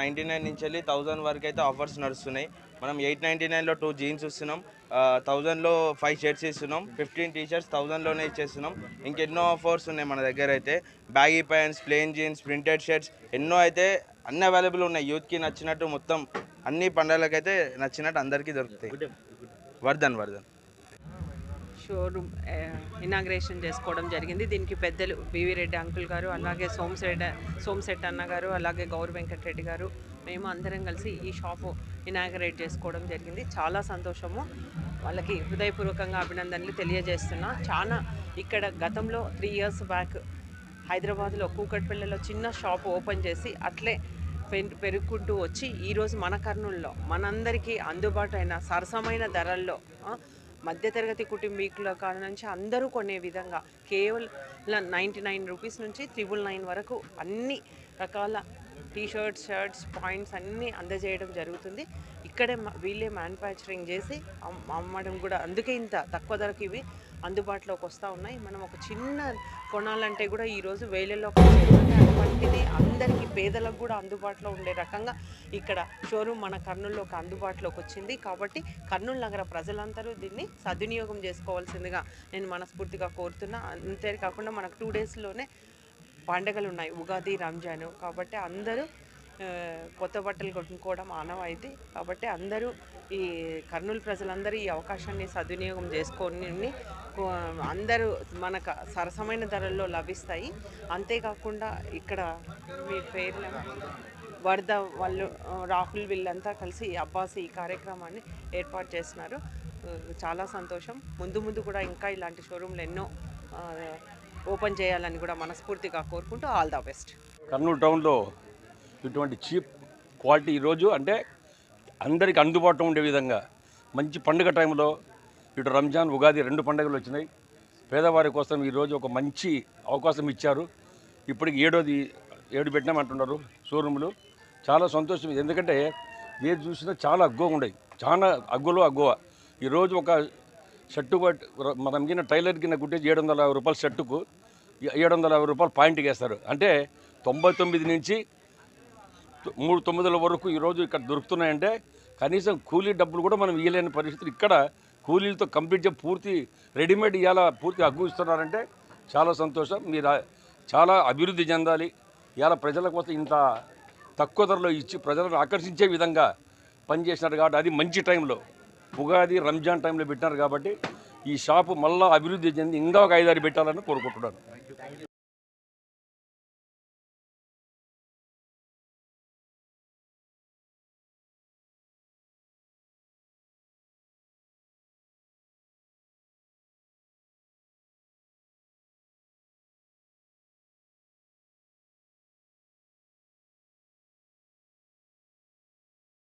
99 నుంచి వెళ్ళి 1000 వరకు అయితే ఆఫర్స్ నడుస్తున్నాయి. మనం 899లో 2 జీన్స్ ఇస్తున్నాం, 1000లో 5 షర్ట్స్ ఇస్తున్నాం, 15 టీ షర్ట్స్ 1000లోనే ఇచ్చేస్తున్నాం. ఇంకెన్నో ఆఫర్స్ ఉన్నాయి మన దగ్గర అయితే. Baggy pants, plain jeans, printed shirts ఎన్నో అయితే అన్ని అవైలబుల్ ఉన్నాయి. యూత్కి నచ్చినట్టు మొత్తం అన్ని పండుగలకైతే నచ్చినట్టు అందరికీ దొరుకుతాయి. వర్ధన్ వర్ధన్ షోరూమ్ ఇనాగ్రేషన్ చేసుకోవడం జరిగింది. దీనికి పెద్దలు బివి రెడ్డి అంకుల్ గారు, అలాగే సోమశెట్టి అన్న గారు, అలాగే గౌరీ వెంకటరెడ్డి గారు, మేము అందరం కలిసి ఈ షాపు ఇనాగ్రేట్ చేసుకోవడం జరిగింది. చాలా సంతోషము. వాళ్ళకి హృదయపూర్వకంగా అభినందనలు తెలియజేస్తున్నా. చాలా ఇక్కడ గతంలో 3 ఇయర్స్ బ్యాక్ హైదరాబాద్లో కూకట్పల్లిలో చిన్న షాప్ ఓపెన్ చేసి అట్లే పెరుగుకుంటూ వచ్చి ఈరోజు మన కర్నూలులో మనందరికీ అందుబాటు అయిన సరసమైన ధరల్లో మధ్యతరగతి కుటుంబీకుల కాడ నుంచి అందరూ కొనే విధంగా కేవలం 99 రూపీస్ నుంచి 999 వరకు అన్ని రకాల టీషర్ట్స్, షర్ట్స్, పాయింట్స్ అన్నీ అందజేయడం జరుగుతుంది. ఇక్కడే వీళ్ళే మ్యానుఫ్యాక్చరింగ్ చేసి అమ్మడం కూడా, అందుకే ఇంత తక్కువ ధరకు ఇవి అందుబాటులోకి వస్తూ ఉన్నాయి. మనం ఒక చిన్న కొనాలంటే కూడా ఈరోజు వేలల్లోకి వచ్చేటువంటి అటువంటిది అందరికీ పేదలకు కూడా అందుబాటులో ఉండే రకంగా ఇక్కడ షోరూమ్ మన కర్నూలులోకి అందుబాటులోకి వచ్చింది. కాబట్టి కర్నూలు నగర ప్రజలందరూ దీన్ని సద్వినియోగం చేసుకోవాల్సిందిగా నేను మనస్ఫూర్తిగా కోరుతున్నా. అంతేకాకుండా మనకు 2 డేస్లోనే పండుగలు ఉన్నాయి, ఉగాది, రంజాను. కాబట్టి అందరూ కొత్త బట్టలు కొనుక్కోవడం ఆనవాయితీ. కాబట్టి అందరూ ఈ కర్నూలు ప్రజలందరూ ఈ అవకాశాన్ని సద్వినియోగం చేసుకొని అందరూ మనకు సరసమైన ధరల్లో లభిస్తాయి. అంతేకాకుండా ఇక్కడ మీ పేర్ల వరద వాళ్ళు, రాహుల్ వీళ్ళంతా కలిసి అబ్బాస్ ఈ కార్యక్రమాన్ని ఏర్పాటు చేస్తున్నారు. చాలా సంతోషం. ముందు కూడా ఇంకా ఇలాంటి షోరూమ్లు ఎన్నో ఓపెన్ చేయాలని కూడా మనస్ఫూర్తిగా కోరుకుంటూ ఆల్ ద బెస్ట్. కర్నూలు టౌన్లో ఇటువంటి చీప్ క్వాలిటీ ఈరోజు అంటే అందరికి అందుబాటులో ఉండే విధంగా మంచి పండుగ టైంలో ఇటు రంజాన్, ఉగాది 2 పండుగలు వచ్చినాయి. పేదవారి కోసం ఈరోజు ఒక మంచి అవకాశం ఇచ్చారు. ఇప్పటికి 7 పెట్టినామంటున్నారు షోరూములు. చాలా సంతోషం. ఎందుకంటే ఏది చూసినా చాలా అగ్గువ ఉండేవి, చాలా అగ్గువ. ఈరోజు ఒక షర్టు మనం కింద టైలర్ కింద కుట్టేసి 750 రూపాయల షర్టుకు 750 రూపాయలు పాయింట్కి వేస్తారు. అంటే 99 నుంచి 390 వరకు ఈరోజు ఇక్కడ దొరుకుతున్నాయంటే కనీసం కూలీ డబ్బులు కూడా మనం ఇవ్వలేని పరిస్థితులు. ఇక్కడ కూలీలతో కంప్లీట్ చేసి పూర్తి రెడీమేడ్ ఇవాళ పూర్తి అగ్గు ఇస్తున్నారంటే చాలా సంతోషం. మీరు చాలా అభివృద్ధి చెందాలి. ఇవాళ ప్రజల కోసం ఇంత తక్కువ ధరలో ఇచ్చి ప్రజలను ఆకర్షించే విధంగా పనిచేసినారు. కాబట్టి అది మంచి టైంలో ఉగాది, రంజాన్ టైంలో పెట్టినారు. కాబట్టి ఈ షాపు మళ్ళీ అభివృద్ధి చెంది ఇంకా ఒక 5-6 పెట్టాలని కోరుకుంటున్నాను.